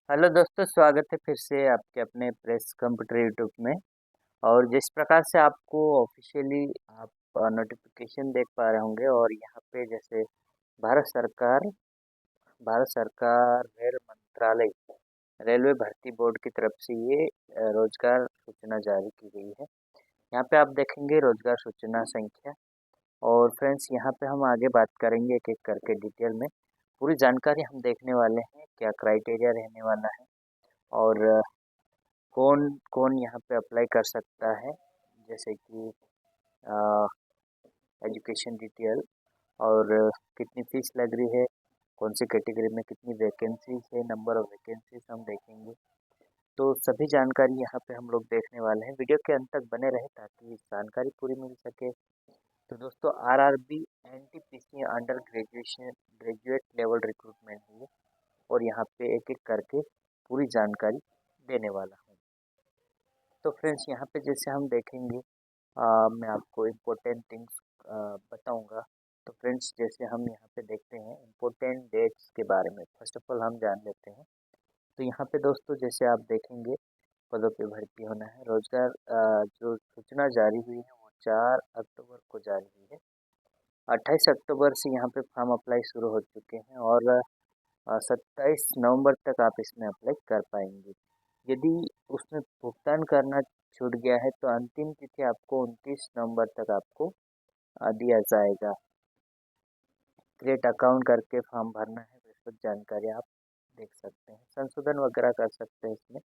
Hello दोस्तों, स्वागत है फिर से आपके अपने प्रेस कंप्यूटर यूट्यूब में। और जिस प्रकार से आपको ऑफिशियली आप नोटिफिकेशन देख पा रहे होंगे, और यहाँ पे जैसे भारत सरकार भारत सरकार रेल मंत्रालय रेलवे भर्ती बोर्ड की तरफ से ये रोजगार सूचना जारी की गई है। यहाँ पे आप देखेंगे रोजगार सूचना संख्या। और फ्रेंड्स, यहाँ पे हम आगे बात करेंगे एक एक करके डिटेल में। पूरी जानकारी हम देखने वाले हैं, क्या क्राइटेरिया रहने वाला है, और कौन कौन यहाँ पे अप्लाई कर सकता है। जैसे कि एजुकेशन डिटेल, और कितनी फीस लग रही है, कौन सी कैटेगरी में कितनी वैकेंसीज है, नंबर ऑफ वैकेंसीज हम देखेंगे। तो सभी जानकारी यहाँ पे हम लोग देखने वाले हैं। वीडियो के अंत तक बने रहे ताकि जानकारी पूरी मिल सके। तो दोस्तों, RRB NTPC under graduation graduate level recruitment है, और यहाँ पे एक एक करके पूरी जानकारी देने वाला हूँ। तो फ्रेंड्स, यहाँ पे जैसे हम देखेंगे, मैं आपको इम्पोर्टेंट थिंग्स बताऊंगा। तो फ्रेंड्स, जैसे हम यहाँ पे देखते हैं इम्पोर्टेंट डेट्स के बारे में, फर्स्ट ऑफ ऑल हम जान लेते हैं। तो यहाँ पे दोस्तों, जैसे आप देखेंगे, पदों पे भर्ती होना है। रोजगार जो सूचना जारी हुई है वो 4 अक्टूबर को जारी हुई है। 28 अक्टूबर से यहाँ पे फॉर्म अप्लाई शुरू हो चुके हैं, और 27 नवंबर तक आप इसमें अप्लाई कर पाएंगे। यदि उसमें भुगतान करना छूट गया है तो अंतिम तिथि आपको 29 नवंबर तक आपको दिया जाएगा। क्रिएट अकाउंट करके फॉर्म भरना है, विस्तृत जानकारी आप देख सकते हैं। संशोधन वगैरह कर सकते हैं इसमें,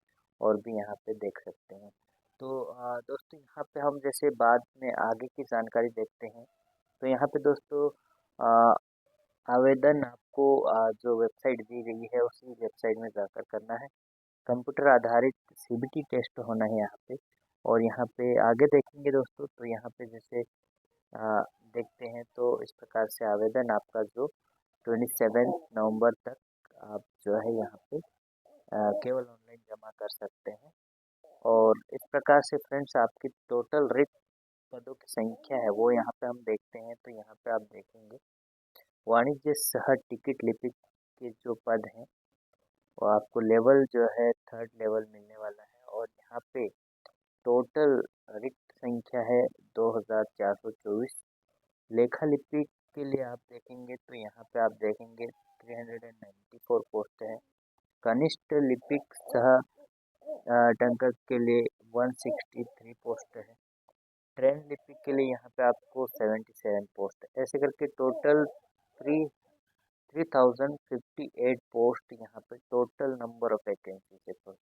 और भी यहाँ पे देख सकते हैं। तो दोस्तों, यहाँ पे हम जैसे बाद में आगे की जानकारी देखते हैं। तो यहाँ पे दोस्तों, अ, आवेदन आपको जो वेबसाइट दी गई है उसी वेबसाइट में जाकर करना है। कंप्यूटर आधारित सीबीटी टेस्ट होना है यहाँ पे। और यहाँ पे आगे देखेंगे दोस्तों, तो यहाँ पे जैसे आ, देखते हैं, तो इस प्रकार से आवेदन आपका जो 27 नवंबर तक आप जो है यहाँ पे केवल ऑनलाइन जमा कर सकते हैं। और इस प्रकार से फ्रेंड्स, आपकी टोटल रिक्त पदों की संख्या है वो यहाँ पे हम देखते हैं। तो यहाँ पे आप देखेंगे वाणिज्य सह टिकट लिपिक के जो पद हैं वो आपको लेवल जो है थर्ड लेवल मिलने वाला है। और यहाँ पे टोटल रिक्त संख्या है 2424। लेखा लिपि के लिए आप देखेंगे तो यहाँ पे आप देखेंगे 394 पोस्ट है। कनिष्ठ लिपिक सह टंकक के लिए 163 पोस्ट है। ट्रेन लिपिक के लिए यहाँ पे आपको 77 पोस्ट है। ऐसे करके टोटल 3058 पोस्ट यहाँ पे टोटल नंबर ऑफ वैकेंसीज है। तो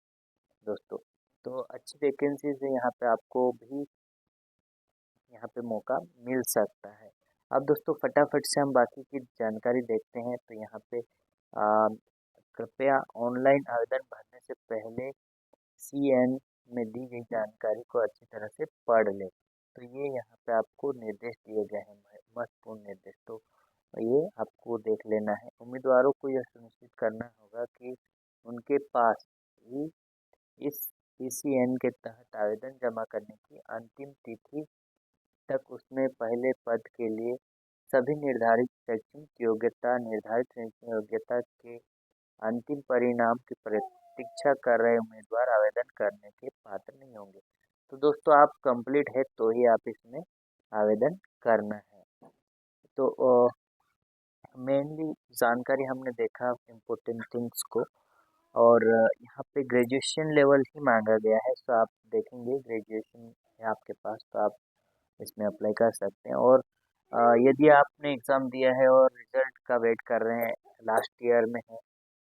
दोस्तों, तो अच्छी वैकेंसीज है, यहाँ पे आपको भी यहाँ पे मौका मिल सकता है। अब दोस्तों, फटाफट से हम बाकी की जानकारी देखते हैं। तो यहाँ पे कृपया ऑनलाइन आवेदन भरने से पहले सीएन में दी गई जानकारी को अच्छी तरह से पढ़ लें। तो ये यहाँ पे आपको निर्देश दिए गए हैं, महत्वपूर्ण निर्देश। तो ये आपको देख लेना है। उम्मीदवारों को यह सुनिश्चित करना होगा कि उनके पास भी इस ईसीएन के तहत आवेदन जमा करने की अंतिम तिथि तक उसमें पहले पद के लिए सभी निर्धारित शैक्षणिक योग्यता के अंतिम परिणाम की प्रतीक्षा कर रहे उम्मीदवार आवेदन करने के पात्र नहीं होंगे। तो दोस्तों, आप कंप्लीट है तो ही आप इसमें आवेदन करना है। तो मेनली जानकारी हमने देखा इम्पोर्टेंट थिंग्स को। और यहाँ पे ग्रेजुएशन लेवल ही मांगा गया है। तो आप देखेंगे ग्रेजुएशन है आपके पास तो आप इसमें अप्लाई कर सकते हैं। और यदि आपने एग्ज़ाम दिया है और रिजल्ट का वेट कर रहे हैं, लास्ट ईयर में है,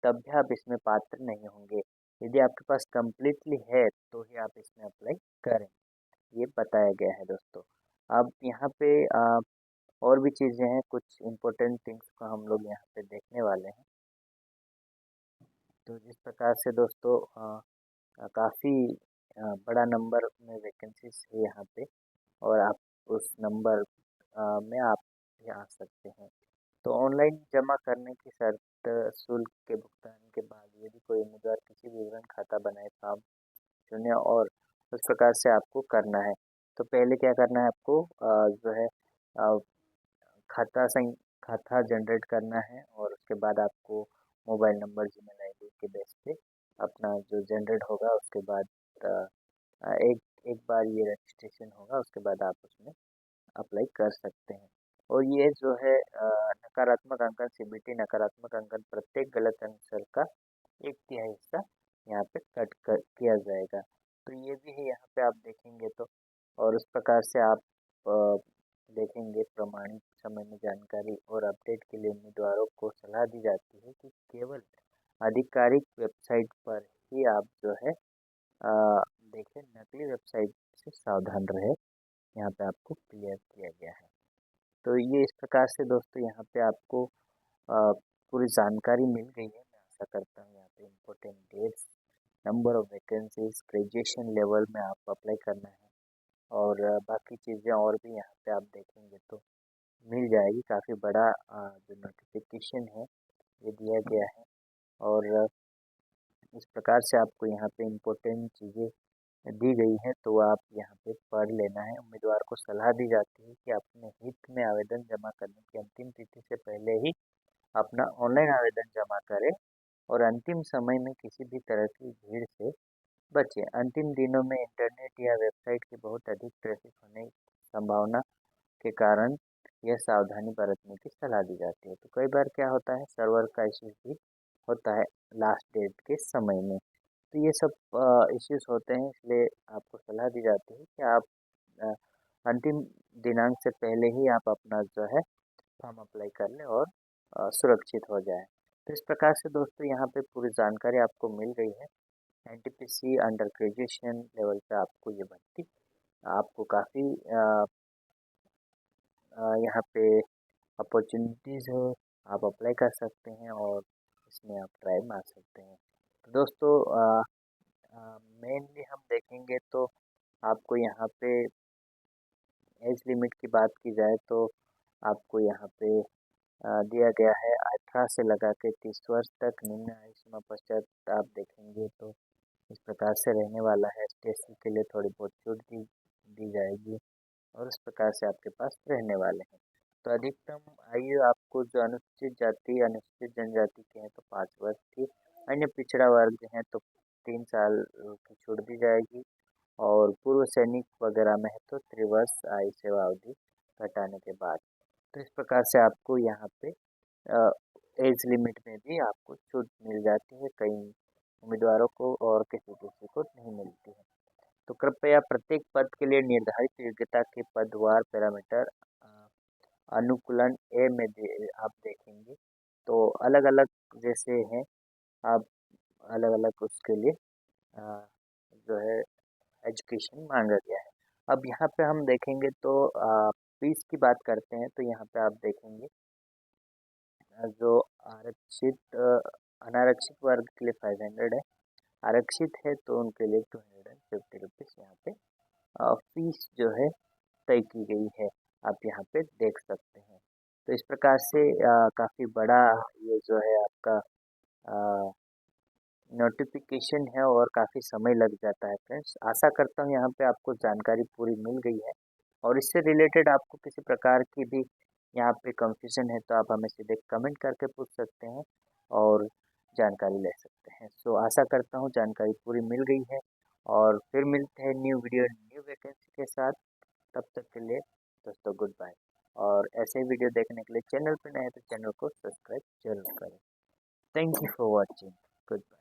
तब भी आप इसमें पात्र नहीं होंगे। यदि आपके पास कम्प्लीटली है तो ही आप इसमें अप्लाई करें, ये बताया गया है दोस्तों। अब यहाँ पे और भी चीज़ें हैं, कुछ इम्पोर्टेंट थिंग्स को हम लोग यहाँ पे देखने वाले हैं। तो जिस प्रकार से दोस्तों, काफ़ी बड़ा नंबर में वैकेंसीज है यहाँ पे, और आप उस नंबर में आप भी आ सकते हैं। तो ऑनलाइन जमा करने की शर्त, शुल्क के भुगतान के बाद यदि कोई उम्मीदवार किसी विवरण खाता बनाए फॉर्म चुने, और उस प्रकार से आपको करना है। तो पहले क्या करना है आपको, जो है अ, खाता सं खाता जनरेट करना है, और उसके बाद आपको मोबाइल नंबर जीमेल आईडी के बेस पे जनरेट होगा उसके बाद एक एक बार ये रजिस्ट्रेशन होगा, उसके बाद आप उसमें अप्लाई कर सकते हैं। और ये जो है नकारात्मक अंकन सीबीटी नकारात्मक अंकन प्रत्येक गलत आंसर का 1/3 हिस्सा यहाँ पे कट कर किया जाएगा। तो ये भी है यहाँ पे आप देखेंगे तो। और उस प्रकार से आप देखेंगे प्रमाणित समय में जानकारी और अपडेट के लिए उम्मीदवारों को सलाह दी जाती है कि केवल आधिकारिक वेबसाइट पर ही आप जो है देखें, नकली वेबसाइट से सावधान रहे। यहाँ पे आपको क्लियर किया गया है। तो ये इस प्रकार से दोस्तों यहाँ पे आपको पूरी जानकारी मिल गई है। मैं आशा करता हूँ यहाँ पे important dates, number of vacancies, graduation level में आप अप्लाई करना है और बाकी चीज़ें और भी यहाँ पे आप देखेंगे तो मिल जाएगी। काफ़ी बड़ा जो नोटिफिकेशन है ये दिया गया है और इस प्रकार से आपको यहाँ पे इम्पोर्टेंट चीज़ें दी गई है, तो आप यहाँ पे पढ़ लेना है। उम्मीदवार को सलाह दी जाती है कि अपने हित में आवेदन जमा करने की अंतिम तिथि से पहले ही अपना ऑनलाइन आवेदन जमा करें और अंतिम समय में किसी भी तरह की भीड़ से बचें। अंतिम दिनों में इंटरनेट या वेबसाइट की बहुत अधिक ट्रैफिक होने की संभावना के कारण यह सावधानी बरतने की सलाह दी जाती है। तो कई बार क्या होता है, सर्वर का इश्यूज भी होता है लास्ट डेट के समय में। तो ये सब इश्यूज होते हैं, इसलिए आपको सलाह दी जाती है कि आप अ, अंतिम दिनांक से पहले ही आप अपना जो है फॉर्म अप्लाई कर लें और सुरक्षित हो जाए। तो इस प्रकार से दोस्तों यहाँ पे पूरी जानकारी आपको मिल गई है। एनटीपीसी अंडर ग्रेजुएशन लेवल पे आपको ये भर्ती आपको काफ़ी यहाँ पे अपॉर्चुनिटीज़ है, आप अप्लाई कर सकते हैं और इसमें आप ट्राई मार सकते हैं। तो दोस्तों मेनली हम देखेंगे तो आपको यहाँ पे एज लिमिट की बात की जाए तो आपको यहाँ पे दिया गया है 18 से लगा के 30 वर्ष तक। निम्न आयु सीमा पश्चात आप देखेंगे तो इस प्रकार से रहने वाला है। एसटी के लिए थोड़ी बहुत छूट दी जाएगी और इस प्रकार से आपके पास रहने वाले हैं। तो अधिकतम आयु आपको जो अनुसूचित जाति अनुसूचित जनजाति के हैं तो 5 वर्ष की, अन्य पिछड़ा वर्ग हैं तो 3 साल की छूट दी जाएगी और पूर्व सैनिक वगैरह में है तो 3 वर्ष आयु सेवा अवधि घटाने के बाद। तो इस प्रकार से आपको यहाँ पे एज लिमिट में भी आपको छूट मिल जाती है, कई उम्मीदवारों को और किसी किसी को नहीं मिलती है। तो कृपया प्रत्येक पद के लिए निर्धारित योग्यता के पदवार पैरामीटर अनुकूलन ए में आप देखेंगे तो अलग अलग जैसे हैं, आप अलग अलग उसके लिए जो है एजुकेशन मांगा गया है। अब यहाँ पे हम देखेंगे तो फीस की बात करते हैं तो यहाँ पे आप देखेंगे जो आरक्षित अनारक्षित वर्ग के लिए 500 है, आरक्षित है तो उनके लिए 250 रुपीज़ यहाँ पे फीस जो है तय की गई है, आप यहाँ पे देख सकते हैं। तो इस प्रकार से काफ़ी बड़ा ये जो है आपका नोटिफिकेशन है और काफ़ी समय लग जाता है फ्रेंड्स। आशा करता हूँ यहाँ पे आपको जानकारी पूरी मिल गई है और इससे रिलेटेड आपको किसी प्रकार की भी यहाँ पे कंफ्यूजन है तो आप हमें सीधे कमेंट करके पूछ सकते हैं और जानकारी ले सकते हैं। सो आशा करता हूँ जानकारी पूरी मिल गई है और फिर मिलते हैं न्यू वीडियो न्यू वैकेंसी के साथ। तब तक के लिए दोस्तों गुड बाय। और ऐसे ही वीडियो देखने के लिए चैनल पर नए हैं तो चैनल को सब्सक्राइब जरूर करें। Thank you for watching. Good bye.